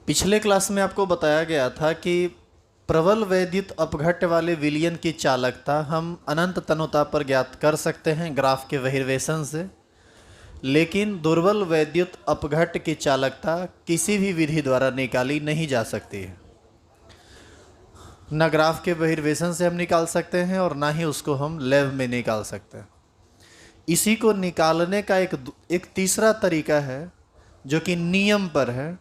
पिछले क्लास में आपको बताया गया था कि प्रबल वैद्युत अपघट्य वाले विलयन की चालकता हम अनंत तनुता पर ज्ञात कर सकते हैं ग्राफ के बहिर्वेशन से, लेकिन दुर्बल वैद्युत अपघट्य की चालकता किसी भी विधि द्वारा निकाली नहीं जा सकती है। न ग्राफ के बहिर्वेशन से हम निकाल सकते हैं और ना ही उसको हम लैब में निकाल सकते हैं। इसी को निकालने का एक तीसरा तरीका है जो कि नियम पर है,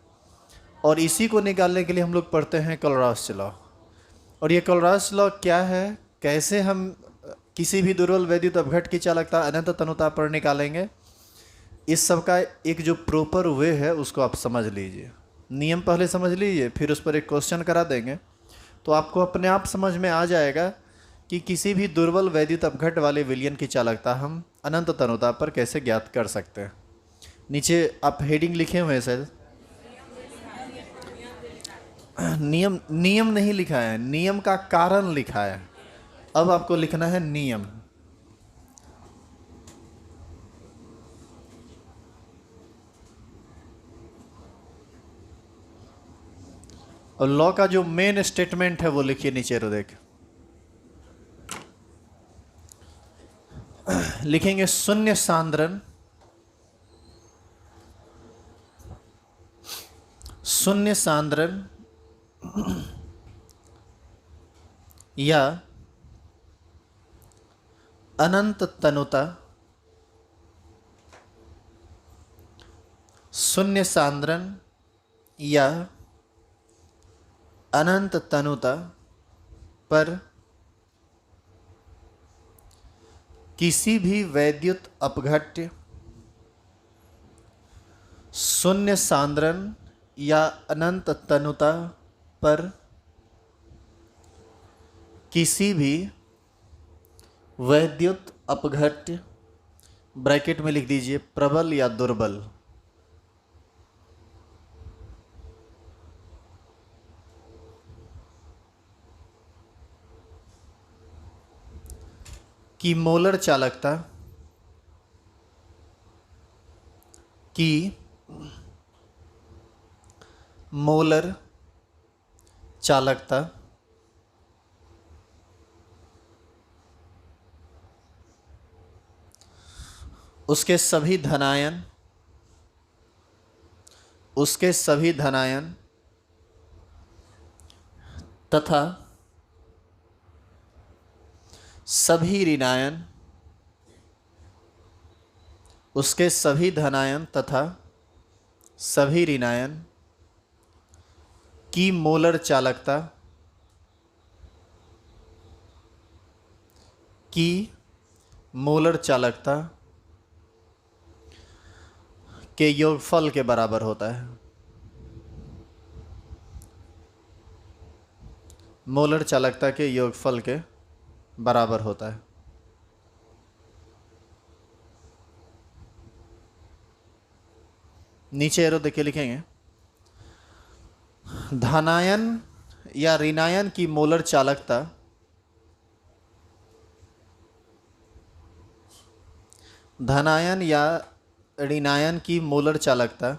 और इसी को निकालने के लिए हम लोग पढ़ते हैं कोलरास लॉ। और ये कोलरास लॉ क्या है, कैसे हम किसी भी दुर्बल वैद्युत अपघट्य की चालकता अनंत तनुता पर निकालेंगे, इस सब का एक जो प्रॉपर वे है उसको आप समझ लीजिए। नियम पहले समझ लीजिए, फिर उस पर एक क्वेश्चन करा देंगे तो आपको अपने आप समझ में आ जाएगा कि किसी भी दुर्बल वैद्युत अपघट्य वाले विलयन की चालकता हम अनंत तनुता पर कैसे ज्ञात कर सकते हैं। नीचे आप हेडिंग लिखे हुए हैं सर, नियम नहीं लिखा है, नियम का कारण लिखा है। अब आपको लिखना है नियम। और लॉ का जो मेन स्टेटमेंट है वो लिखिए नीचे रो देख। लिखेंगे शून्य सांद्रण या अनंत तनुता, शून्य सांद्रण या अनंत तनुता पर किसी भी वैद्युत अपघट्य शून्य सांद्रण या अनंत तनुता पर किसी भी वैद्युत अपघट्य, ब्रैकेट में लिख दीजिए प्रबल या दुर्बल, की मोलर चालकता उसके सभी धनायन तथा सभी ऋणायन, उसके सभी धनायन तथा सभी ऋणायन की मोलर चालकता के योगफल के बराबर होता है। मोलर चालकता के योगफल के बराबर होता है। नीचे एरो देखिए लिखेंगे धनायन या ऋणायन की मोलर चालकता धनायन या ऋणायन की मोलर चालकता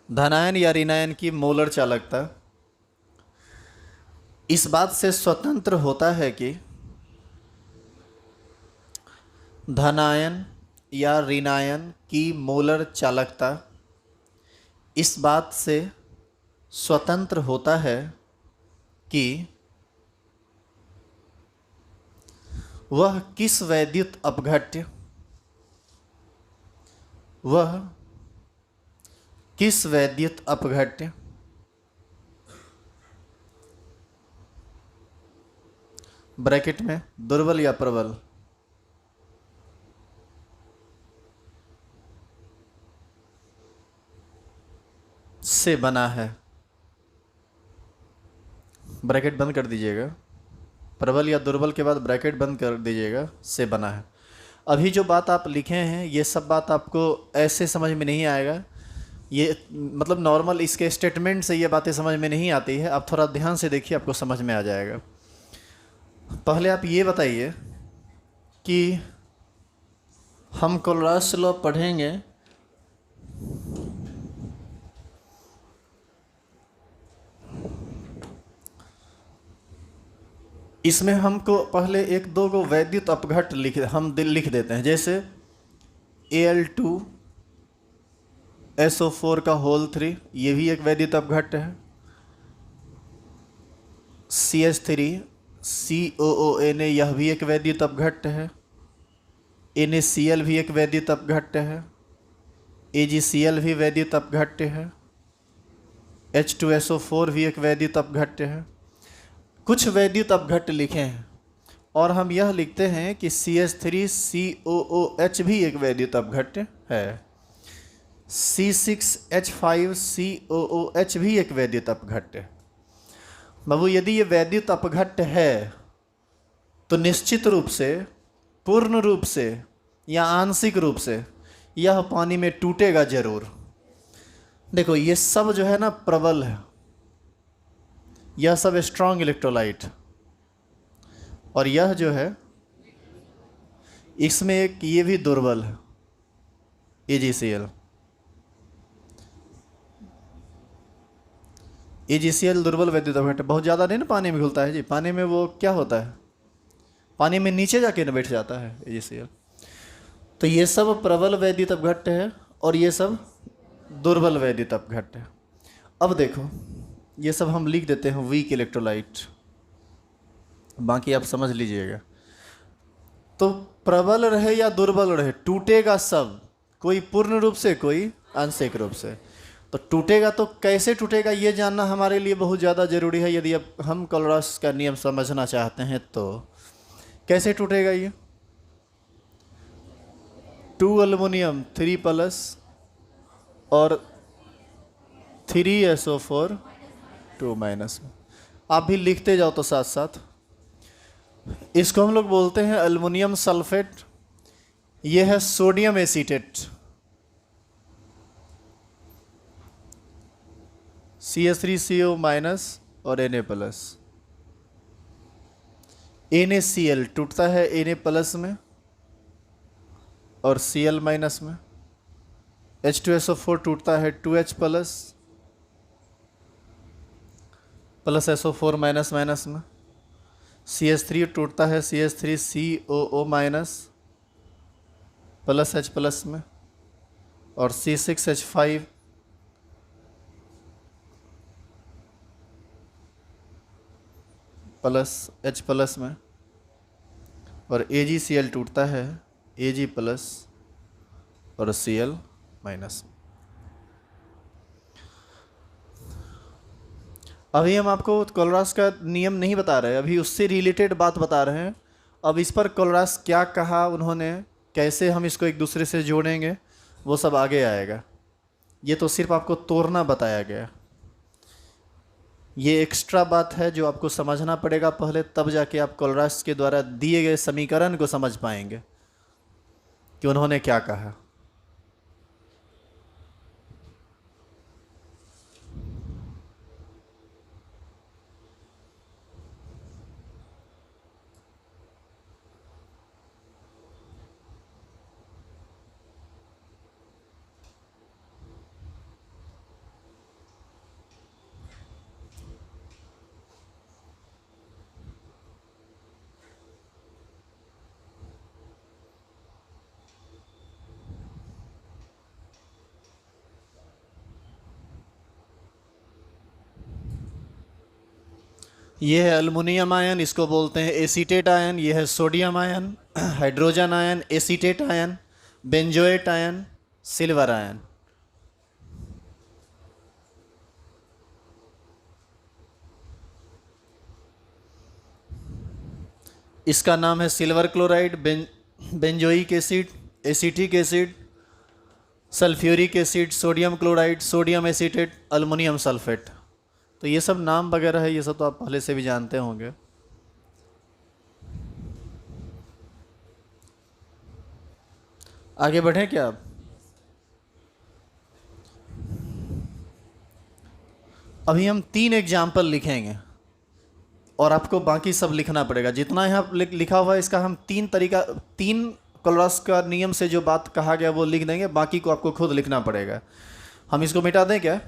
धनायन या ऋणायन की मोलर चालकता इस बात से स्वतंत्र होता है कि धनायन या ऋणायन की मोलर चालकता इस बात से स्वतंत्र होता है कि वह किस वैद्युत अपघट्य ब्रैकेट में दुर्बल या प्रबल से बना है। ब्रैकेट बंद कर दीजिएगा, प्रबल या दुर्बल के बाद ब्रैकेट बंद कर दीजिएगा, से बना है। अभी जो बात आप लिखे हैं ये सब बात आपको ऐसे समझ में नहीं आएगा, ये मतलब नॉर्मल इसके स्टेटमेंट से ये बातें समझ में नहीं आती है, आप थोड़ा ध्यान से देखिए, आपको समझ में आ जाएगा। पहले आप ये बताइए कि हम कोलरास लॉ पढ़ेंगे, इसमें हमको पहले एक दो को वैद्युत अपघट्ट लिख देते हैं। जैसे Al2SO4 का होल 3, ये भी एक वैद्युत अपघट्ट है। CH3COONA, यह भी एक वैद्युत अपघट्ट है। NaCl भी एक वैद्युत अपघट्ट है। AgCl भी वैद्युत अपघट्ट है। H2SO4 भी एक वैद्युत अपघट्ट है। कुछ वैद्युत अपघट्ट लिखे हैं और हम यह लिखते हैं कि CH3COOH भी एक वैद्युत अपघट्ट है। C6H5COOH भी एक वैद्युत अपघट्ट है। बाबू, यदि ये वैद्युत अपघट्ट है तो निश्चित रूप से, पूर्ण रूप से या आंशिक रूप से यह पानी में टूटेगा जरूर। देखो, ये सब जो है ना प्रबल है, यह सब स्ट्रॉन्ग इलेक्ट्रोलाइट, और यह जो है इसमें एक ये भी दुर्बल है, AgCl। AgCl दुर्बल वैद्युत अपघट्ट, बहुत ज़्यादा नहीं ना पानी में घुलता है जी। पानी में वो क्या होता है, पानी में नीचे जाके न बैठ जाता है AgCl। तो ये सब प्रबल वैद्युत अपघट्ट है और ये सब दुर्बल वैद्युत अपघट्ट है। अब देखो, ये सब हम लिख देते हैं वीक इलेक्ट्रोलाइट, बाकी आप समझ लीजिएगा। तो प्रबल रहे या दुर्बल रहे, टूटेगा सब, कोई पूर्ण रूप से, कोई आंशिक रूप से। तो टूटेगा तो कैसे टूटेगा ये जानना हमारे लिए बहुत ज़्यादा ज़रूरी है। यदि अब हम कोलरास का नियम समझना चाहते हैं तो कैसे टूटेगा ये। 2 एल्युमिनियम 3+ और 3SO4 2-। आप भी लिखते जाओ तो साथ साथ। इसको हम लोग बोलते हैं एल्युमिनियम सल्फेट, ये है सोडियम एसीटेट, CH3CO- और Na+। NaCl टूटता है Na+ में और Cl- में। H2SO4 टूटता है 2H+ प्लस SO4- में। CH3 टूटता है CH3COO- प्लस H+ में, और C6H5 प्लस H+ में, और AgCl टूटता है Ag+ और Cl-। अभी हम आपको कोलरास का नियम नहीं बता रहे, अभी उससे रिलेटेड बात बता रहे हैं। अब इस पर कोलरास क्या कहा उन्होंने, कैसे हम इसको एक दूसरे से जोड़ेंगे, वो सब आगे आएगा। ये तो सिर्फ आपको तोड़ना बताया गया, ये एक्स्ट्रा बात है जो आपको समझना पड़ेगा पहले, तब जाके आप कोलरास के द्वारा दिए गए समीकरण को समझ पाएंगे कि उन्होंने क्या कहा। ये है एल्युमिनियम आयन, इसको बोलते हैं एसीटेट आयन। ये है sodium ion, hydrogen ion, acetate ion, benzoate ion, silver ion. इसका नाम है silver chloride, benzoic acid, acetic acid, sulphuric acid, sodium chloride, sodium acetate, aluminium sulphate. तो ये सब नाम वगैरह है, ये सब तो आप पहले से भी जानते होंगे। आगे बढ़ें क्या आप। अभी हम 3 एग्जाम्पल लिखेंगे और आपको बाकी सब लिखना पड़ेगा। जितना यहाँ लिखा हुआ है इसका हम 3 कोलरास का नियम से जो बात कहा गया वो लिख देंगे, बाकी को आपको खुद लिखना पड़ेगा। हम इसको मिटा दें क्या?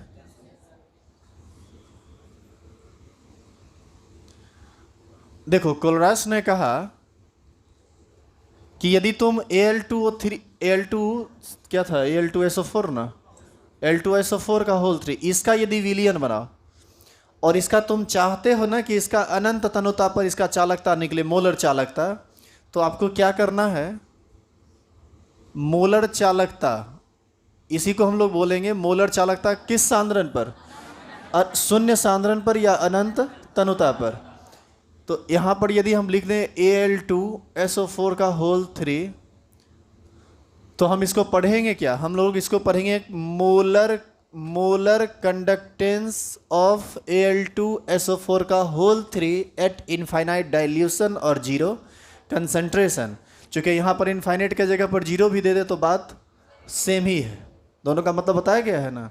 देखो, कोलरास ने कहा कि यदि तुम Al2O3 Al2 क्या था, Al2SO4 ना, Al2SO4 का होल 3 इसका यदि विलियन बनाओ और इसका तुम चाहते हो ना कि इसका अनंत तनुता पर इसका चालकता निकले, मोलर चालकता, तो आपको क्या करना है? मोलर चालकता, इसी को हम लोग बोलेंगे मोलर चालकता किस सांद्रण पर? शून्य सांद्रण पर या अनंत तनुता पर। तो यहाँ पर यदि हम लिख दें Al2SO4 का होल 3, तो हम इसको पढ़ेंगे क्या? हम लोग इसको पढ़ेंगे मोलर कंडक्टेंस ऑफ Al2SO4 का होल 3 एट इनफाइनाइट डाइल्यूशन और जीरो कंसंट्रेशन। चूँकि यहाँ पर इनफाइनाइट के जगह पर जीरो भी दे दे तो बात सेम ही है, दोनों का मतलब बताया गया है ना।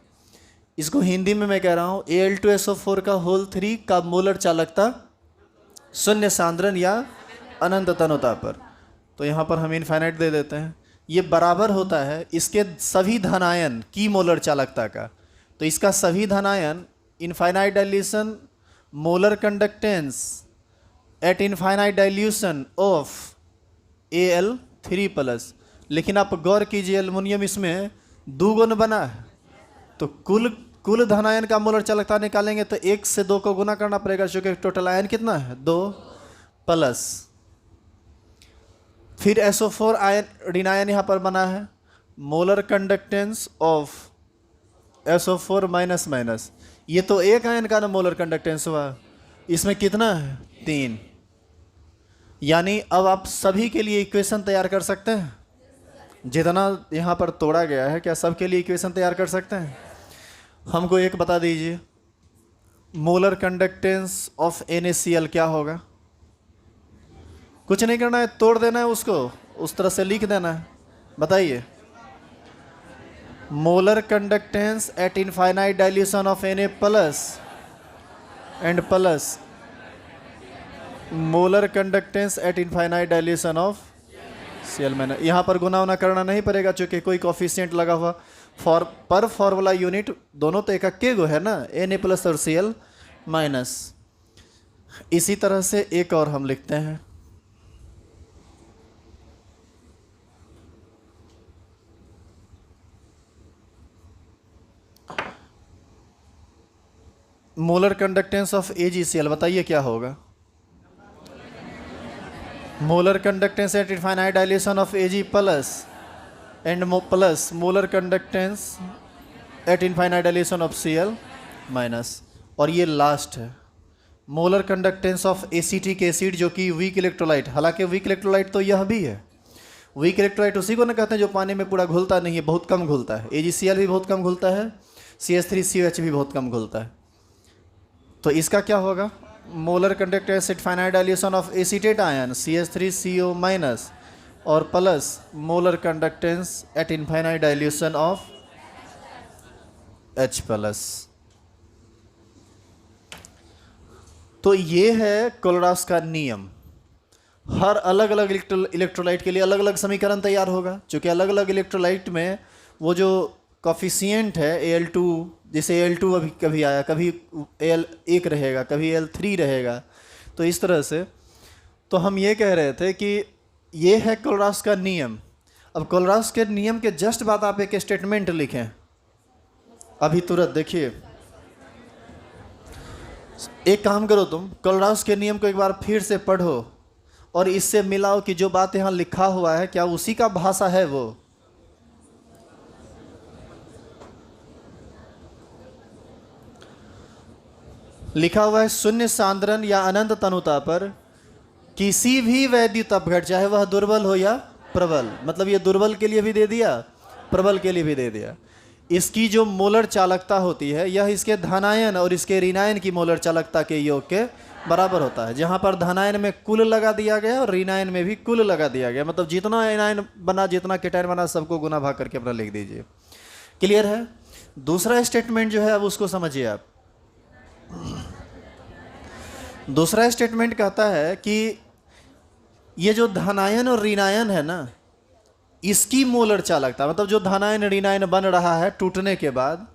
इसको हिंदी में मैं कह रहा हूँ Al2SO4 का होल 3 का मोलर चालकता शून्य सांद्रण या अनंत तनुता पर, तो यहाँ पर हम इनफाइनाइट दे देते हैं। ये बराबर होता है इसके सभी धनायन की मोलर चालकता का। तो इसका सभी धनायन infinite dilution molar conductance at infinite dilution of Al3+। लेकिन आप गौर कीजिए एल्युमिनियम इसमें 2 गुण बना है, तो कुल धनायन का मोलर चालकता निकालेंगे तो 1 से 2 को गुना करना पड़ेगा, क्योंकि टोटल आयन कितना है? 2+। फिर SO4 आयन ऋण आयन यहाँ पर बना है, molar conductance of SO4 minus. ये तो एक आयन का ना मोलर कंडक्टेंस हुआ, इसमें कितना है? 3। यानी अब आप सभी के लिए इक्वेशन तैयार कर सकते हैं। जितना यहाँ पर तोड़ा गया है, क्या सबके लिए इक्वेशन तैयार कर सकते हैं? हमको एक बता दीजिए, मोलर कंडक्टेंस ऑफ NaCl क्या होगा? कुछ नहीं करना है, तोड़ देना है उसको, उस तरह से लिख देना है। बताइए, molar conductance at infinite dilution of Na plus and plus molar conductance at infinite dilution of Cl minus. यहाँ पर गुना उना करना नहीं पड़ेगा, चूँकि कोई कोफिशिएंट लगा हुआ पर फॉर्मूला यूनिट दोनों तो एक गो है ना, Na+ और Cl माइनस। इसी तरह से एक और हम लिखते हैं, मोलर कंडक्टेंस ऑफ AgCl। बताइए क्या होगा? Molar conductance at infinite dilution of Ag plus and plus molar conductance at infinite dilution of Cl minus. और ये लास्ट है, molar conductance of acetic acid, जो कि वीक इलेक्ट्रोलाइट। हालांकि वीक इलेक्ट्रोलाइट तो यह भी है। वीक इलेक्ट्रोलाइट उसी को ना कहते हैं जो पानी में पूरा घुलता नहीं है, बहुत कम घुलता है। AgCl भी बहुत कम घुलता है, CH3COH भी बहुत कम घुलता है। तो इसका क्या होगा? Molar conductance at finite dilution of acetate ion CH3CO minus और plus molar conductance at infinite dilution of H+। तो ये है कोलरास का नियम। हर अलग अलग इलेक्ट्रोलाइट के लिए अलग अलग समीकरण तैयार होगा, क्योंकि अलग अलग इलेक्ट्रोलाइट में वो जो कॉफिशिएंट है Al2, जैसे Al2 अभी कभी आया, कभी Al1 रहेगा, कभी Al3 रहेगा, तो इस तरह से। तो हम ये कह रहे थे कि ये है कोलरास का नियम। अब कोलरास के नियम के जस्ट बाद आप एक स्टेटमेंट लिखें अभी तुरंत। देखिए, एक काम करो, तुम कोलरास के नियम को एक बार फिर से पढ़ो और इससे मिलाओ कि जो बात यहाँ लिखा हुआ है क्या उसी का भाषा है। वो लिखा हुआ है, शून्य सांद्रण या अनंत तनुता पर किसी भी वैद्युत अपघट, चाहे वह दुर्बल हो या प्रबल, मतलब ये दुर्बल के लिए भी दे दिया, प्रबल के लिए भी दे दिया, इसकी जो मोलर चालकता होती है यह इसके धनायन और इसके ऋणायन की मोलर चालकता के योग के बराबर होता है। जहाँ पर धनायन में कुल लगा दिया गया और ऋणायन में भी कुल लगा दिया गया, मतलब जितना एनायन बना, जितना केटायन बना, सबको गुना भाग करके अपना लिख दीजिए। क्लियर है? दूसरा स्टेटमेंट जो है अब उसको समझिए आप। दूसरा स्टेटमेंट कहता है कि ये जो धनायन और ऋणायन है ना, इसकी मोलर चालकता, मतलब जो धनायन ऋणायन बन रहा है टूटने के बाद,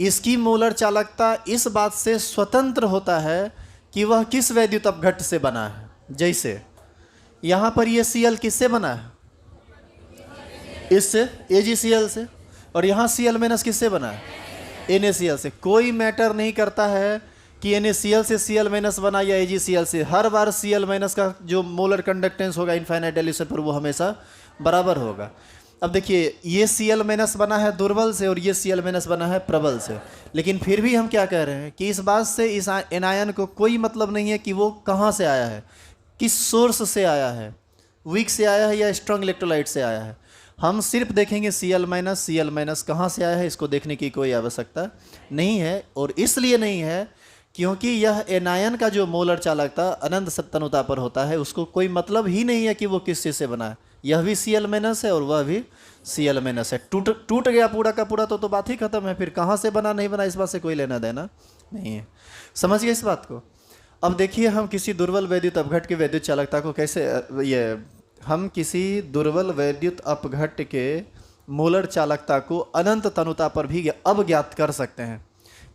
इसकी मोलर चालकता इस बात से स्वतंत्र होता है कि वह किस वैद्युत अपघट्ट से बना है। जैसे यहाँ पर ये Cl किससे बना है? इससे, AgCl से। और यहाँ Cl माइनस किससे बना है? NaCl से। कोई मैटर नहीं करता है कि NaCl से Cl माइनस बना या AgCl से, हर बार Cl माइनस का जो मोलर कंडक्टेंस होगा इनफाइनाइट डाइल्यूशन पर वो हमेशा बराबर होगा। अब देखिए, ये Cl माइनस बना है दुर्बल से और ये Cl माइनस बना है प्रबल से, लेकिन फिर भी हम क्या कह रहे हैं कि इस बात से इस एनायन को कोई मतलब नहीं है कि वो कहाँ से आया है, किस सोर्स से आया है, वीक से आया है या स्ट्रॉन्ग इलेक्ट्रोलाइट से आया है। हम सिर्फ देखेंगे Cl माइनस कहाँ से आया है, इसको देखने की कोई आवश्यकता नहीं है। और इसलिए नहीं है क्योंकि यह एनायन का जो मोलर चालकता अनंत सत्तनुता पर होता है, उसको कोई मतलब ही नहीं है कि वो किस चीज़ से बना है। यह भी Cl माइनस है और वह भी Cl माइनस है। टूट गया पूरा का पूरा तो बात ही खत्म है। फिर कहाँ से बना नहीं बना इस बात से कोई लेना देना नहीं है। समझ गए इस बात को? अब देखिए, हम किसी दुर्बल वैद्युत अपघट्ट की वैद्युत चालकता को कैसे हम किसी दुर्बल वैद्युत अपघट्ट के मोलर चालकता को अनंत तनुता पर भी अब ज्ञात कर सकते हैं।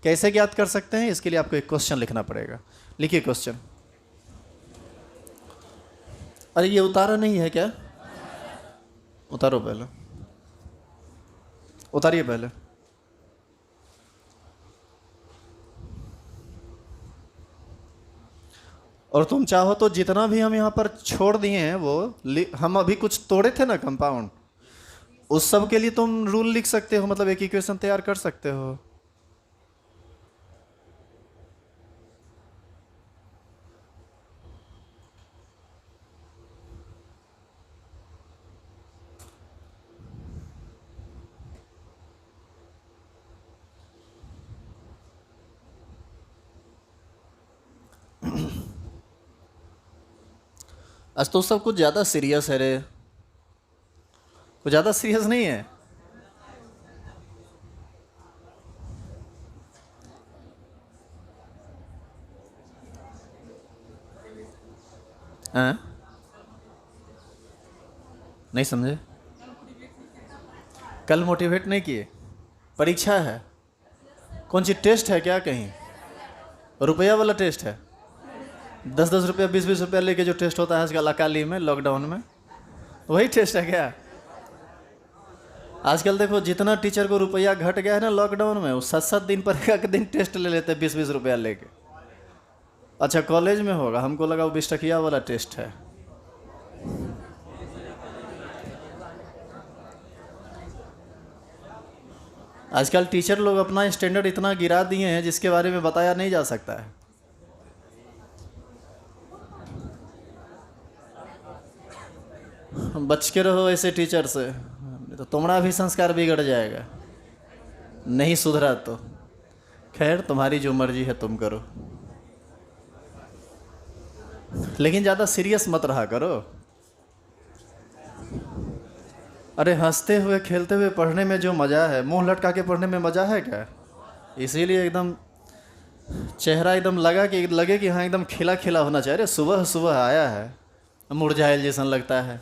कैसे ज्ञात कर सकते हैं? इसके लिए आपको एक क्वेश्चन लिखना पड़ेगा। लिखिए क्वेश्चन। अरे ये उतारा नहीं है क्या? उतारो पहले, उतारिए पहले। और तुम चाहो तो जितना भी हम यहाँ पर छोड़ दिए हैं वो हम अभी कुछ तोड़े थे ना कंपाउंड, उस सब के लिए तुम रूल लिख सकते हो, मतलब एक इक्वेशन तैयार कर सकते हो। आज तो सब कुछ ज़्यादा सीरियस है रे, कुछ ज़्यादा सीरियस नहीं है। हाँ, नहीं समझे? कल मोटिवेट नहीं किए? परीक्षा है? कौन सी टेस्ट है क्या? कहीं रुपया वाला टेस्ट है? 10-10 रुपया 20-20 रुपया लेके जो टेस्ट होता है आजकल अकाली में, लॉकडाउन में, वही टेस्ट है क्या? आजकल देखो, जितना टीचर को रुपया घट गया है ना लॉकडाउन में, वो 7-7 दिन पर एक दिन टेस्ट ले लेते हैं 20-20 रुपया लेके। अच्छा, कॉलेज में होगा, हमको लगा वो 20 टकिया वाला टेस्ट है। आजकल टीचर लोग अपना स्टैंडर्ड इतना गिरा दिए हैं जिसके बारे में बताया नहीं जा सकता है। बच के रहो ऐसे टीचर से, तो तुम्हारा भी संस्कार बिगड़ जाएगा, नहीं सुधरा तो। खैर, तुम्हारी जो मर्जी है तुम करो, लेकिन ज़्यादा सीरियस मत रहा करो। अरे हंसते हुए खेलते हुए पढ़ने में जो मज़ा है, मुंह लटका के पढ़ने में मज़ा है क्या? इसीलिए एकदम चेहरा एकदम लगे कि हाँ एकदम खिला खिला होना चाहिए। अरे सुबह सुबह आया है, मुरझायल जैसा लगता है।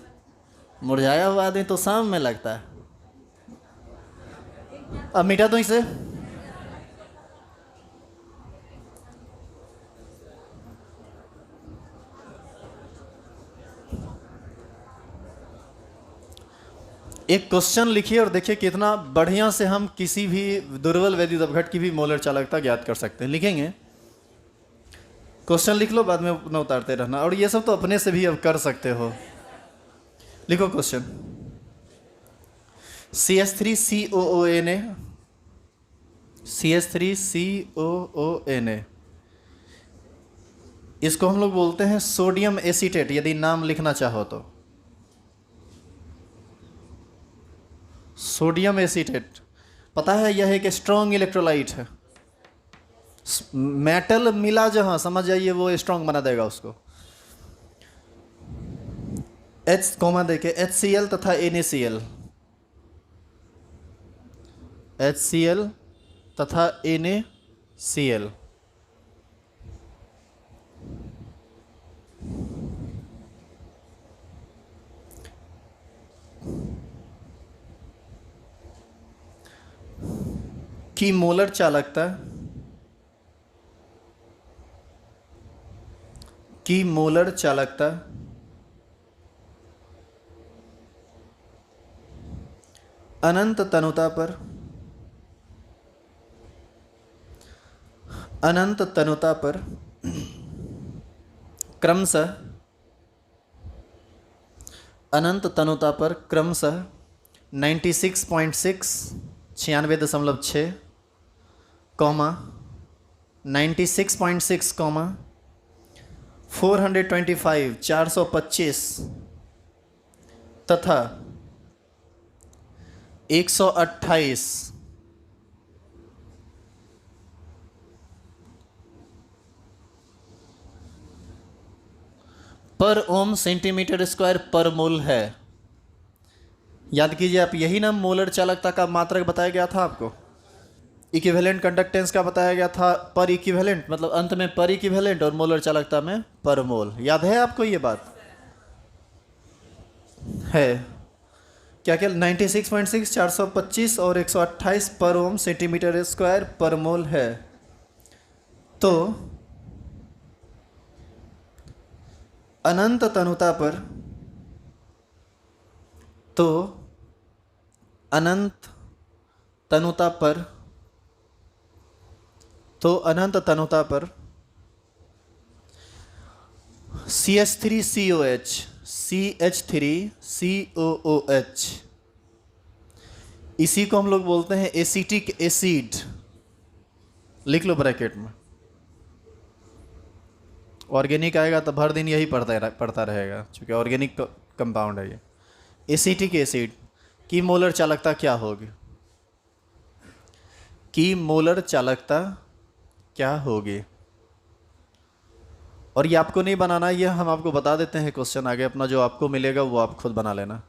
मुरझाया हुआ आदमी तो शाम में लगता है। अब मिटा दो इसे। एक क्वेश्चन लिखिए और देखिए कितना बढ़िया से हम किसी भी दुर्बल वैद्युत अपघट्ट की भी मोलर चालकता ज्ञात कर सकते हैं। लिखेंगे, क्वेश्चन लिख लो, बाद में अपना उतारते रहना। और ये सब तो अपने से भी अब कर सकते हो। लिखो क्वेश्चन। CH3COONA, CH3COONA, इसको हम लोग बोलते हैं सोडियम एसीटेट, यदि नाम लिखना चाहो तो। सोडियम एसीटेट, पता है यह एक स्ट्रॉन्ग इलेक्ट्रोलाइट है। मेटल मिला जहां, समझ जाइए वो स्ट्रॉन्ग बना देगा उसको। H कॉमा देके HCl तथा NaCl, HCl तथा NaCl, की मोलर चालकता अनंत तनुता पर क्रमशः 96.6 96.6 कॉमा 96.6 कॉमा 425 425 तथा 128 पर ओम सेंटीमीटर स्क्वायर पर मोल है। याद कीजिए आप, यही ना मोलर चालकता का मात्रक बताया गया था आपको। इक्विवेलेंट कंडक्टेंस का बताया गया था पर इक्विवेलेंट, मतलब अंत में पर इक्विवेलेंट, और मोलर चालकता में पर मोल। याद है आपको ये बात है? क्या क्या 96.6 425 और 128 पर ओम सेंटीमीटर स्क्वायर पर मोल है। तो अनंत तनुता पर CH3COH इसी को हम लोग बोलते हैं एसिटिक एसिड। लिख लो ब्रैकेट में। ऑर्गेनिक आएगा तो भर दिन यही पढ़ता रहेगा, क्योंकि ऑर्गेनिक कंपाउंड है ये। एसिटिक एसिड की मोलर चालकता क्या होगी? और ये आपको नहीं बनाना, ये हम आपको बता देते हैं। क्वेश्चन आगे अपना जो आपको मिलेगा वो आप खुद बना लेना।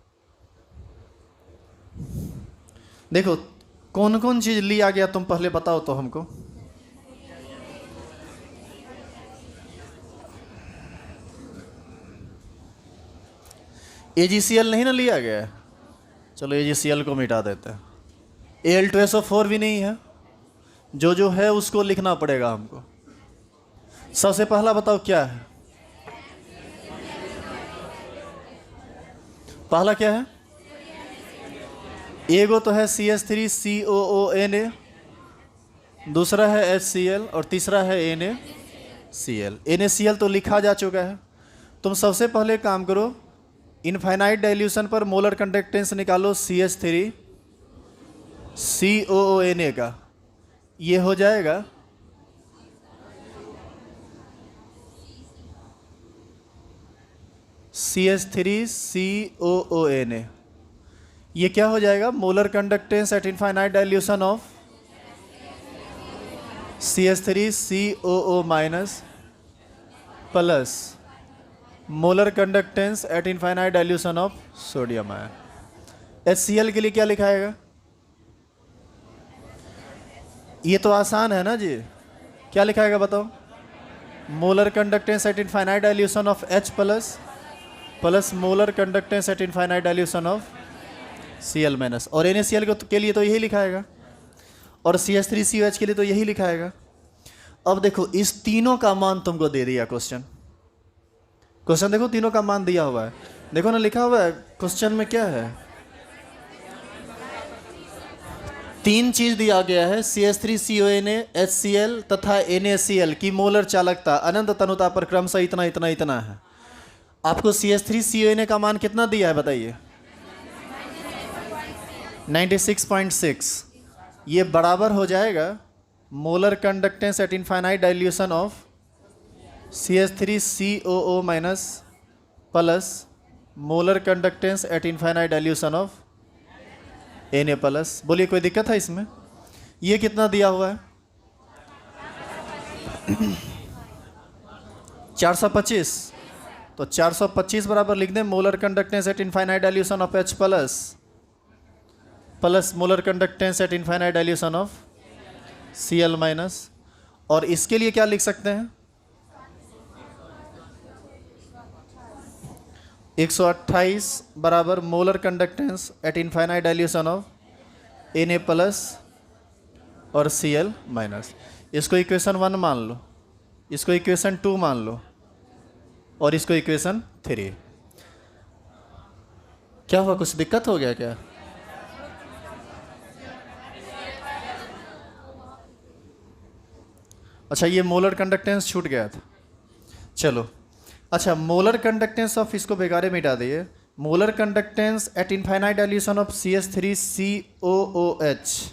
देखो कौन कौन चीज लिया गया, तुम पहले बताओ तो हमको। AgCl नहीं ना लिया गया है, चलो AgCl को मिटा देते हैं। Al2SO4 भी नहीं है। जो जो है उसको लिखना पड़ेगा हमको। सबसे पहला बताओ क्या है? पहला क्या है? एगो तो है CH3COONA, दूसरा है HCl और तीसरा है NaCl। NaCl तो लिखा जा चुका है। तुम सबसे पहले काम करो, इनफाइनाइट डाइल्यूशन पर मोलर कंडक्टेंस निकालो CH3COONA का। ये हो जाएगा CH3COONA। ये क्या हो जाएगा? Molar conductance at infinite dilution of CH3COO minus plus molar conductance at infinite dilution of sodium ion. HCl के लिए क्या लिखाएगा? ये तो आसान है ना जी। क्या लिखाएगा बताओ? Molar conductance at infinite dilution of H plus molar conductance at infinite dilution of Cl minus. और NaCl के लिए तो यही लिखाएगा, और CH3COH के लिए तो यही लिखाएगा। अब देखो इस तीनों का मान तुमको दे दिया क्वेश्चन देखो तीनों का मान दिया हुआ है। देखो ना लिखा हुआ है क्वेश्चन में क्या है? तीन चीज दिया गया है, CH3CONA, HCl तथा NaCl की मोलर चालकता अनंत तनुता पर क्रमशः इतना इतना इतना है। आपको CH3CONA का मान कितना दिया है बताइए? 96.6। ये बराबर हो जाएगा molar conductance at infinite dilution of CH3COO minus plus molar conductance at infinite dilution of Na plus. बोलिए कोई दिक्कत है इसमें? ये कितना दिया हुआ है? 425। तो 425 बराबर लिख दें molar conductance at infinite dilution of H plus molar conductance at infinite dilution of Cl minus. और इसके लिए क्या लिख सकते हैं? 128 बराबर molar conductance at infinite dilution of Na plus और Cl माइनस। इसको इक्वेशन 1 मान लो, इसको इक्वेशन 2 मान लो और इसको इक्वेशन 3। क्या हुआ, कुछ दिक्कत हो गया क्या? अच्छा, ये मोलर कंडक्टेंस छूट गया था। चलो, अच्छा, मोलर कंडक्टेंस ऑफ, इसको बेकारे मिटा दिए। Molar conductance at infinite dilution of CH3COOH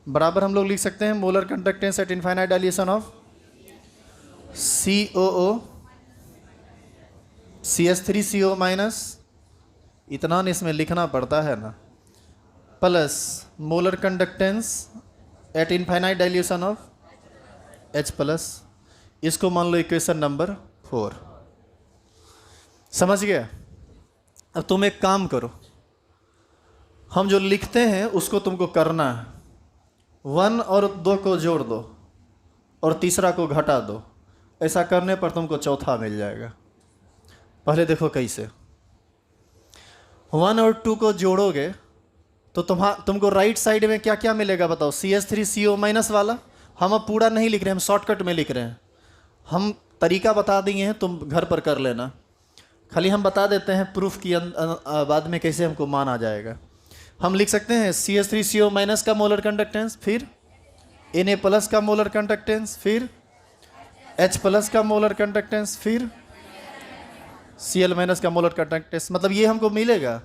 बराबर हम लोग लिख सकते हैं molar conductance at infinite dilution of COO CH3CO minus, इतना नहीं इसमें लिखना पड़ता है ना, plus molar conductance at infinite dilution of H plus, इसको मान लो इक्वेशन नंबर 4। समझ गया? अब तुम एक काम करो, हम जो लिखते हैं उसको तुमको करना है। 1 और 2 को जोड़ दो और तीसरा को घटा दो। ऐसा करने पर तुमको चौथा मिल जाएगा। पहले देखो कैसे। 1 और 2 को जोड़ोगे तो तुमको राइट साइड में क्या क्या मिलेगा बताओ? CH3CO माइनस वाला। हम अब पूरा नहीं लिख रहे हैं, हम शॉर्टकट में लिख रहे हैं। हम तरीका बता दिए हैं, तुम घर पर कर लेना। खाली हम बता देते हैं प्रूफ की बाद में कैसे हमको मान आ जाएगा। हम लिख सकते हैं CH3CO माइनस का मोलर कंडक्टेंस, फिर Na प्लस का मोलर कंडक्टेंस, फिर H प्लस का मोलर कंडक्टेंस, फिर Cl माइनस का मोलर कंडक्टेंस। मतलब ये हमको मिलेगा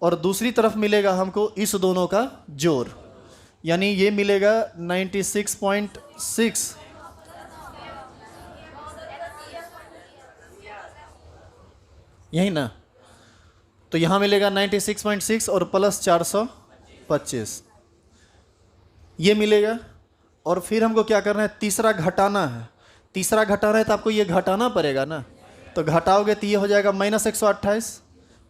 और दूसरी तरफ मिलेगा हमको इस दोनों का जोड़, यानी ये मिलेगा 96.6 यही ना। तो यहाँ मिलेगा 96.6 और प्लस 425 ये मिलेगा। और फिर हमको क्या करना है? तीसरा घटाना है। तीसरा घटाना है तो आपको ये घटाना पड़ेगा ना। तो घटाओगे तो ये हो जाएगा -128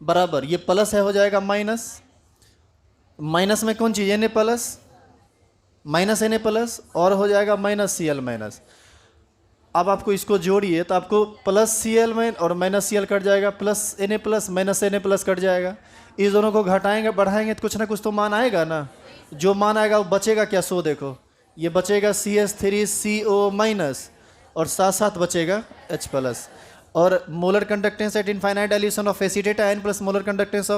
बराबर, ये प्लस है हो जाएगा माइनस। माइनस में कौन चीज़? Na plus minus Na plus और हो जाएगा -Cl माइनस। अब आपको इसको जोड़िए तो आपको प्लस Cl माइन और -Cl कट जाएगा, plus Na plus -Na plus cut जाएगा। इस दोनों को घटाएंगे बढ़ाएंगे तो कुछ ना कुछ तो मान आएगा ना। जो मान आएगा वो बचेगा क्या? सो देखो, ये बचेगा CH3CO माइनस और साथ साथ बचेगा H प्लस। और molar conductance at infinite dilution of acetate ion plus molar conductance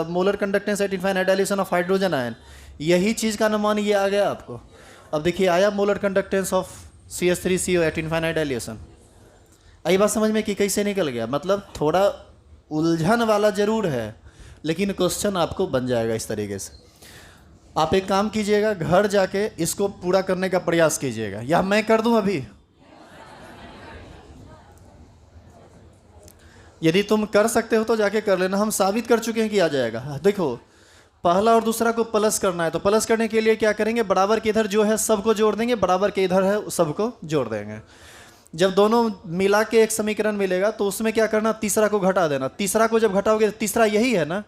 molar conductance at infinite dilution of hydrogen ion, यही चीज़ का अनुमान ये आ गया आपको। अब देखिए आया molar conductance of CH3CO at infinite dilution. आई बात समझ में कि कैसे निकल गया? मतलब थोड़ा उलझन वाला जरूर है, लेकिन क्वेश्चन आपको बन जाएगा इस तरीके से। आप एक काम कीजिएगा, घर जाके इसको पूरा करने का प्रयास कीजिएगा, या मैं कर दूं अभी? यदि तुम कर सकते हो तो जाके कर लेना, हम साबित कर चुके हैं कि आ जाएगा। देखो, पहला और दूसरा को प्लस करना है तो प्लस करने के लिए क्या करेंगे? बराबर के इधर जो है सबको जोड़ देंगे, बराबर के इधर है सबको जोड़ देंगे। जब दोनों मिला के एक समीकरण मिलेगा तो उसमें क्या करना? तीसरा को घटा देना। तीसरा को जब घटाओगे, तीसरा यही है ना,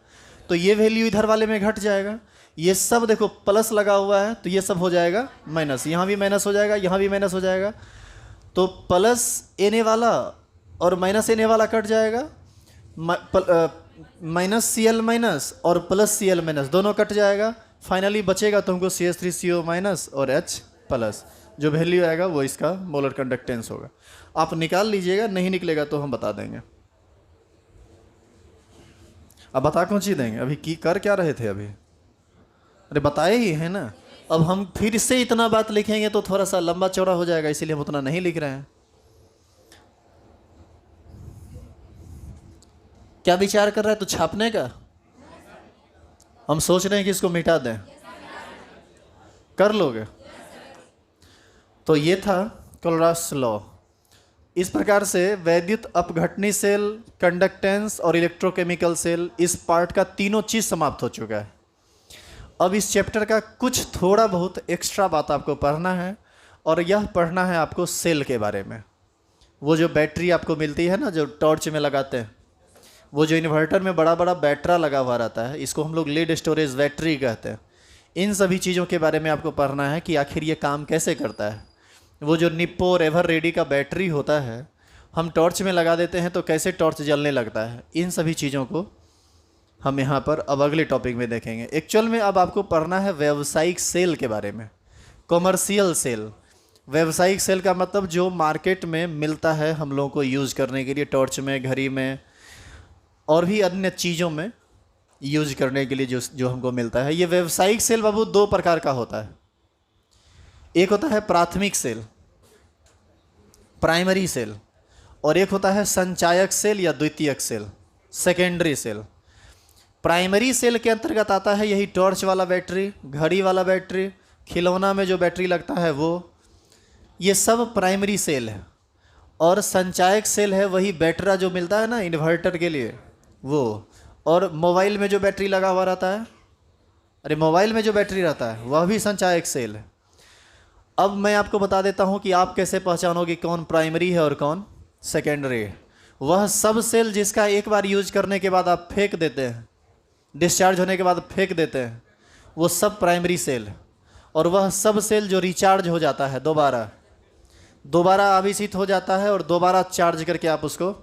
तो ये वैल्यू इधर वाले में घट जाएगा। ये सब देखो प्लस लगा हुआ है तो ये सब हो जाएगा माइनस, यहाँ भी माइनस हो जाएगा, यहाँ भी माइनस हो जाएगा। तो प्लस Na वाला और माइनस Na वाला कट जाएगा, -Cl माइनस और प्लस Cl माइनस दोनों कट जाएगा। फाइनली बचेगा तुमको CH3CO माइनस और H प्लस। जो वैल्यू आएगा वो इसका मोलर कंडक्टेंस होगा। आप निकाल लीजिएगा, नहीं निकलेगा तो हम बता देंगे। अब बता कौन सी देंगे? अभी की कर क्या रहे थे अभी? अरे बताए ही है ना। अब हम फिर से इतना बात लिखेंगे तो थोड़ा सा लंबा चौड़ा हो जाएगा, इसीलिए हम उतना नहीं लिख रहे हैं। क्या विचार कर रहा है? तो छापने का हम सोच रहे हैं कि इसको मिटा दें। कर लोगे? तो ये था कोलरास लॉ। इस प्रकार से वैद्युत अपघटनी सेल, कंडक्टेंस और इलेक्ट्रोकेमिकल सेल, इस पार्ट का तीनों चीज समाप्त हो चुका है। अब इस चैप्टर का कुछ थोड़ा बहुत एक्स्ट्रा बात आपको पढ़ना है, और यह पढ़ना है आपको सेल के बारे में। वो जो बैटरी आपको मिलती है ना, जो टॉर्च में लगाते हैं, वो जो इन्वर्टर में बड़ा बड़ा बैटरा लगा हुआ रहता है, इसको हम लोग लीड स्टोरेज बैटरी कहते हैं। इन सभी चीज़ों के बारे में आपको पढ़ना है कि आखिर ये काम कैसे करता है। वो जो निप्पो और एवर रेडी का बैटरी होता है, हम टॉर्च में लगा देते हैं तो कैसे टॉर्च जलने लगता है, इन सभी चीज़ों को हम यहाँ पर अब अगले टॉपिक में देखेंगे। एक्चुअल में अब आपको पढ़ना है व्यावसायिक सेल के बारे में, कॉमर्शियल सेल। व्यावसायिक सेल का मतलब जो मार्केट में मिलता है हम लोगों को यूज़ करने के लिए, टॉर्च में, घड़ी में और भी अन्य चीज़ों में यूज करने के लिए जो जो हमको मिलता है। ये व्यावसायिक सेल बाबू दो प्रकार का होता है। एक होता है प्राथमिक सेल, प्राइमरी सेल, और एक होता है संचायक सेल या द्वितीयक cell, secondary cell. Primary cell के अंतर्गत आता है यही टॉर्च वाला बैटरी, घड़ी वाला बैटरी, खिलौना में जो बैटरी लगता है वो, ये सब प्राइमरी सेल है। और संचायक सेल है वही बैटरा जो मिलता है ना इन्वर्टर के लिए वो, और मोबाइल में जो बैटरी लगा हुआ रहता है, अरे मोबाइल में जो बैटरी रहता है वह भी संचायक सेल है। अब मैं आपको बता देता हूँ कि आप कैसे पहचानोगे कौन प्राइमरी है और कौन सेकेंडरी है। वह सब सेल जिसका एक बार यूज करने के बाद आप फेंक देते हैं, डिस्चार्ज होने के बाद फेंक देते हैं, वो सब प्राइमरी सेल है। और वह सब सेल जो रिचार्ज हो जाता है, दोबारा आविष्ट हो जाता है और दोबारा चार्ज करके आप उसको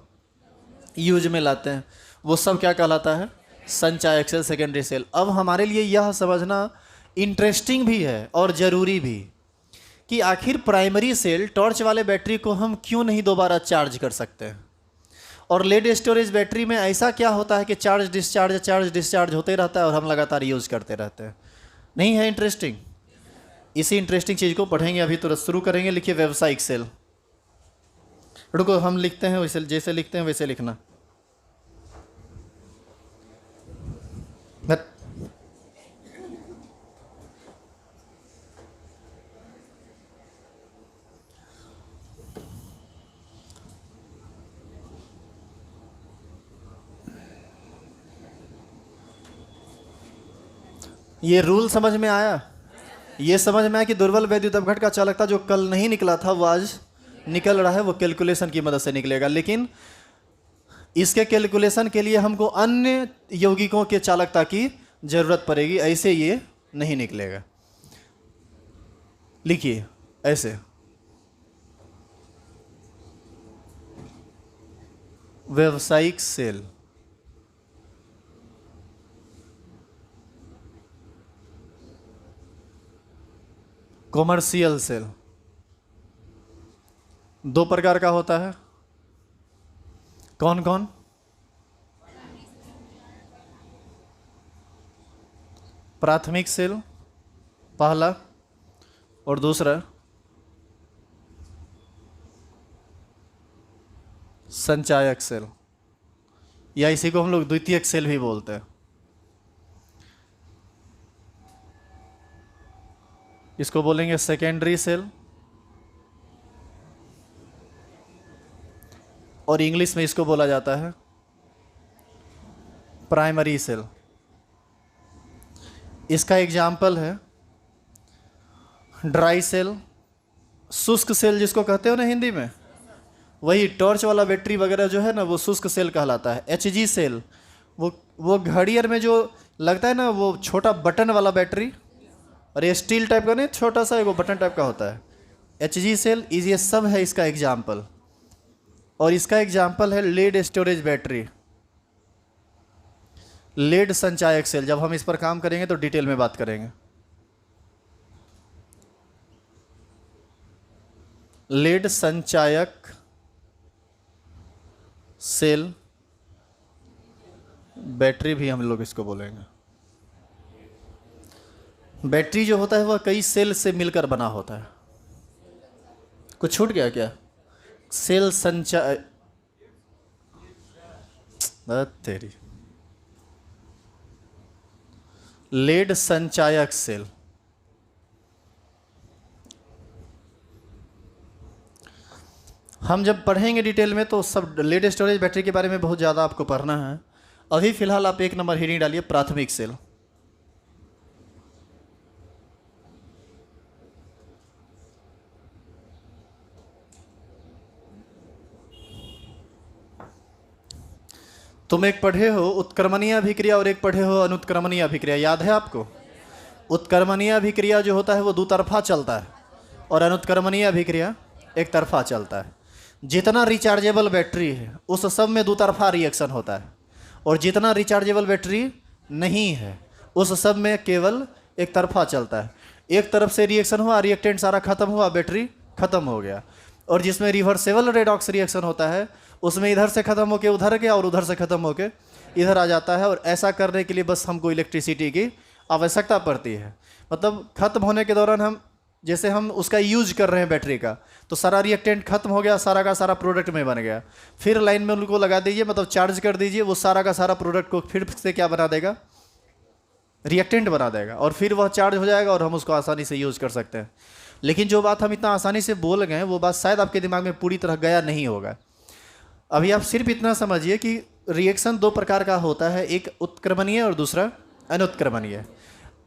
यूज में लाते हैं, वो सब क्या कहलाता है? संचायक सेल, सेकेंडरी सेल। अब हमारे लिए यह समझना इंटरेस्टिंग भी है और ज़रूरी भी कि आखिर प्राइमरी सेल टॉर्च वाले बैटरी को हम क्यों नहीं दोबारा चार्ज कर सकते हैं, और लेड स्टोरेज बैटरी में ऐसा क्या होता है कि चार्ज डिस्चार्ज होते रहता है और हम लगातार यूज़ करते रहते हैं। नहीं है इंटरेस्टिंग? इसी इंटरेस्टिंग चीज़ को पढ़ेंगे, अभी तुरंत शुरू करेंगे। लिखिए व्यावसायिक सेल। रुको, हम लिखते हैं वैसे, जैसे लिखते हैं वैसे लिखना। ये रूल समझ में आया? ये समझ में आया कि दुर्बल वैद्युत अपघट का चालकता जो कल नहीं निकला था वो आज निकल रहा है, वो कैलकुलेशन की मदद से निकलेगा। लेकिन इसके कैलकुलेशन के लिए हमको अन्य यौगिकों के चालकता की जरूरत पड़ेगी, ऐसे ये नहीं निकलेगा। लिखिए ऐसे, व्यावसायिक सेल, कॉमर्शियल सेल। दो प्रकार का होता है, कौन कौन? प्राथमिक सेल पहला, और दूसरा संचायक सेल, या इसी को हम लोग द्वितीयक सेल भी बोलते हैं। इसको बोलेंगे सेकेंडरी सेल, और इंग्लिश में इसको बोला जाता है प्राइमरी सेल। इसका एग्जाम्पल है ड्राई सेल, शुष्क सेल जिसको कहते हो ना हिंदी में, वही टॉर्च वाला बैटरी वगैरह जो है ना वो शुष्क सेल कहलाता है। एचजी सेल, वो घड़ियर में जो लगता है ना वो छोटा बटन वाला बैटरी, और ये स्टील टाइप का नहीं, छोटा सा वो बटन टाइप का होता है, एचजी सेल। ये सब है इसका एग्जाम्पल। और इसका एग्जाम्पल है लेड स्टोरेज बैटरी, लेड संचायक सेल। जब हम इस पर काम करेंगे तो डिटेल में बात करेंगे। लेड संचायक सेल बैटरी भी हम लोग इसको बोलेंगे। बैटरी जो होता है वह कई सेल से मिलकर बना होता है। कुछ छूट गया क्या? सेल संचाय, तेरी लेड संचायक सेल। हम जब पढ़ेंगे डिटेल में तो सब लेड स्टोरेज बैटरी के बारे में बहुत ज़्यादा आपको पढ़ना है। अभी फिलहाल आप एक नंबर हेडिंग डालिए प्राथमिक सेल। तुम एक पढ़े हो उत्क्रमणीय अभिक्रिया और एक पढ़े हो अनुत्क्रमणीय अभिक्रिया, याद है आपको? उत्क्रमणीय अभिक्रिया जो होता है वो दो तरफा चलता है, और अनुत्क्रमणीय अभिक्रिया एक तरफा चलता है। जितना रिचार्जेबल बैटरी है उस सब में दो तरफा रिएक्शन होता है, और जितना रिचार्जेबल बैटरी नहीं है उस सब में केवल एक तरफा चलता है। एक तरफ से रिएक्शन हुआ, रिएक्टेंट सारा खत्म हुआ, बैटरी खत्म हो गया। और जिसमें रिवर्सेबल रेडॉक्स रिएक्शन होता है उसमें इधर से खत्म होके उधर गया और उधर से खत्म होके इधर आ जाता है। और ऐसा करने के लिए बस हमको इलेक्ट्रिसिटी की आवश्यकता पड़ती है। मतलब खत्म होने के दौरान हम जैसे हम उसका यूज कर रहे हैं बैटरी का, तो सारा रिएक्टेंट खत्म हो गया, सारा का सारा प्रोडक्ट में बन गया। फिर लाइन में उनको लगा दीजिए, मतलब चार्ज कर दीजिए, वो सारा का सारा प्रोडक्ट को फिर से क्या बना देगा, रिएक्टेंट बना देगा, और फिर वह चार्ज हो जाएगा और हम उसको आसानी से यूज़ कर सकते हैं। लेकिन जो बात हम इतना आसानी से बोल गए वो बात शायद आपके दिमाग में पूरी तरह गया नहीं होगा। अभी आप सिर्फ इतना समझिए कि रिएक्शन दो प्रकार का होता है, एक उत्क्रमणीय और दूसरा अनुत्क्रमणीय।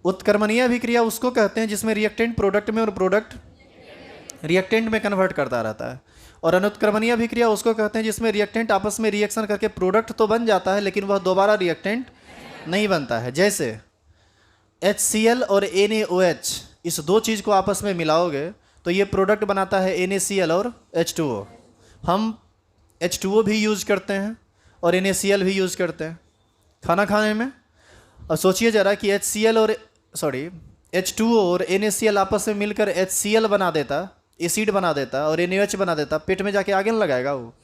उत्क्रमणीय अभिक्रिया उसको कहते हैं जिसमें रिएक्टेंट प्रोडक्ट में और प्रोडक्ट रिएक्टेंट में कन्वर्ट करता रहता है। और अनुत्क्रमणीय अभिक्रिया उसको कहते हैं जिसमें रिएक्टेंट आपस में रिएक्शन करके प्रोडक्ट तो बन जाता है लेकिन वह दोबारा रिएक्टेंट नहीं बनता है। जैसे HCl और NaOH, इस दो चीज़ को आपस में मिलाओगे तो ये प्रोडक्ट बनाता है NaCl और H2O। हम H2O भी यूज़ करते हैं और NaCl भी यूज़ करते हैं खाना खाने में। और सोचिए ज़रा कि H2O और NaCl आपस में मिलकर HCl बना देता, एसिड बना देता, और NaOH बना देता, पेट में जाके आगे न लगाएगा वो।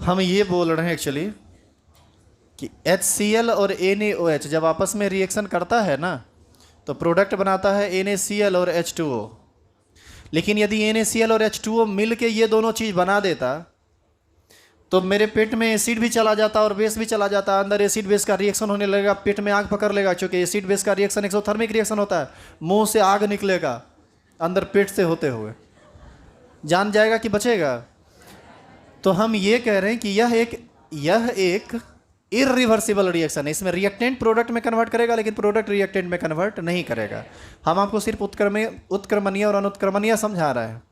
हम ये बोल रहे हैं एक्चुअली कि HCl और NaOH जब आपस में रिएक्शन करता है ना तो प्रोडक्ट बनाता है NaCl और H2O। लेकिन यदि NaCl और H2O मिल के ये दोनों चीज़ बना देता तो मेरे पेट में एसिड भी चला जाता और बेस भी चला जाता। अंदर एसिड बेस का रिएक्शन होने लगेगा, पेट में आग पकड़ लेगा, क्योंकि एसिड बेस का रिएक्शन एक्सोथर्मिक रिएक्शन होता है। मुंह से आग निकलेगा अंदर पेट से होते हुए, जान जाएगा कि बचेगा। तो हम ये कह रहे हैं कि यह एक इरिवर्सिबल रिएक्शन है। इसमें रिएक्टेंट प्रोडक्ट में कन्वर्ट करेगा लेकिन प्रोडक्ट रिएक्टेंट में कन्वर्ट नहीं करेगा। हम आपको सिर्फ उत्क्रमणीय और अनुत्क्रमणीय समझा रहे हैं।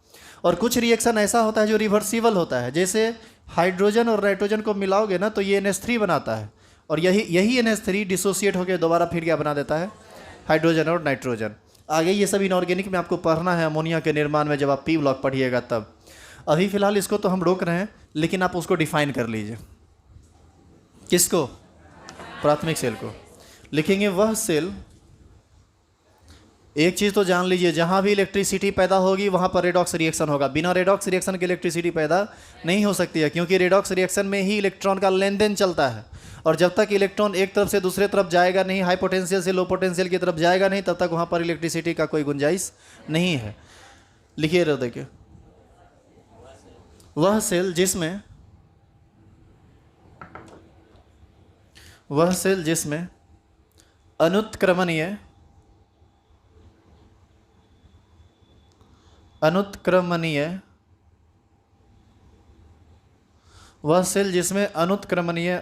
और कुछ रिएक्शन ऐसा होता है जो रिवर्सिबल होता है, जैसे हाइड्रोजन और नाइट्रोजन को मिलाओगे ना तो ये NH3 बनाता है, और यही NH3 डिसोसिएट होकर दोबारा फिर क्या बना देता है, हाइड्रोजन और नाइट्रोजन। आगे ये सब इनऑर्गेनिक में आपको पढ़ना है, अमोनिया के निर्माण में जब आप P ब्लॉक पढ़िएगा तब। अभी फिलहाल इसको तो हम रोक रहे हैं, लेकिन आप उसको डिफाइन कर लीजिए। किसको? प्राथमिक सेल को। लिखेंगे वह सेल, एक चीज़ तो जान लीजिए, जहाँ भी इलेक्ट्रिसिटी पैदा होगी वहाँ पर रेडॉक्स रिएक्शन होगा। बिना रेडॉक्स रिएक्शन के इलेक्ट्रिसिटी पैदा नहीं हो सकती है, क्योंकि रेडॉक्स रिएक्शन में ही इलेक्ट्रॉन का लेन देन चलता है। और जब तक इलेक्ट्रॉन एक तरफ से दूसरे तरफ जाएगा नहीं, हाई पोटेंशियल से लो पोटेंशियल की तरफ जाएगा नहीं, तब तक वहाँ पर इलेक्ट्रिसिटी का कोई गुंजाइश नहीं है। लिखिए रहो, देखिए, वह सेल जिसमें अनुत्क्रमणीय वह सेल जिसमें अनुत्क्रमणीय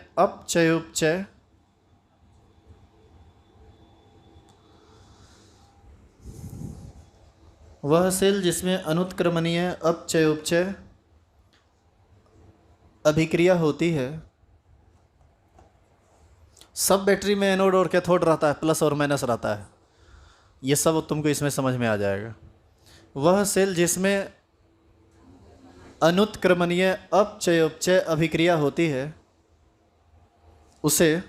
अपचयोपचय अभिक्रिया होती है। सब बैटरी में एनोड और कैथोड रहता है, प्लस और माइनस रहता है, ये सब तुमको इसमें समझ में आ जाएगा। वह सेल जिसमें अनुत्क्रमणीय अपचयोपचय अभिक्रिया होती है उसे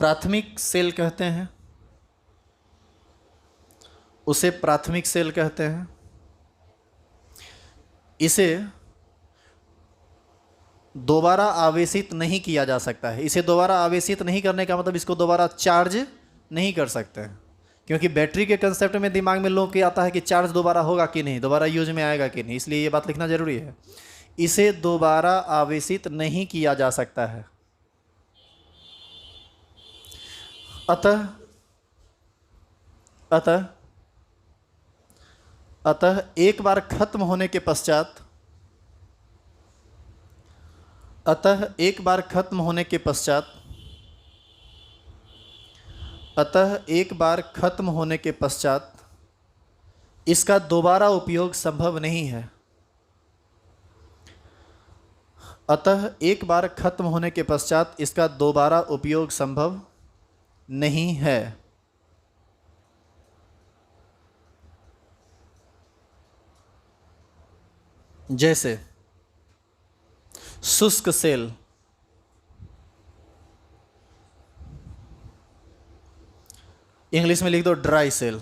प्राथमिक सेल कहते हैं। इसे दोबारा आवेशित नहीं किया जा सकता है। इसे दोबारा आवेशित नहीं करने का मतलब इसको दोबारा चार्ज नहीं कर सकते हैं, क्योंकि बैटरी के कंसेप्ट में दिमाग में लोग के आता है कि चार्ज दोबारा होगा कि नहीं, दोबारा यूज में आएगा कि नहीं, इसलिए ये बात लिखना जरूरी है। इसे दोबारा आवेशित नहीं किया जा सकता है। अतः एक बार खत्म होने के पश्चात इसका दोबारा उपयोग संभव नहीं है। इसका दोबारा उपयोग संभव नहीं है। जैसे शुष्क सेल, इंग्लिश में लिख दो ड्राई सेल,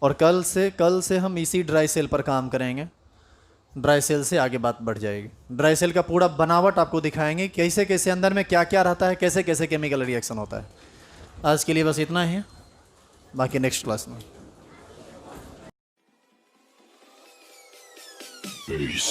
और कल से हम इसी ड्राई सेल पर काम करेंगे। ड्राई सेल से आगे बात बढ़ जाएगी। ड्राई सेल का पूरा बनावट आपको दिखाएंगे, कैसे कैसे अंदर में क्या क्या रहता है, कैसे कैसे केमिकल रिएक्शन होता है। आज के लिए बस इतना ही है, बाकी नेक्स्ट क्लास में। Peace.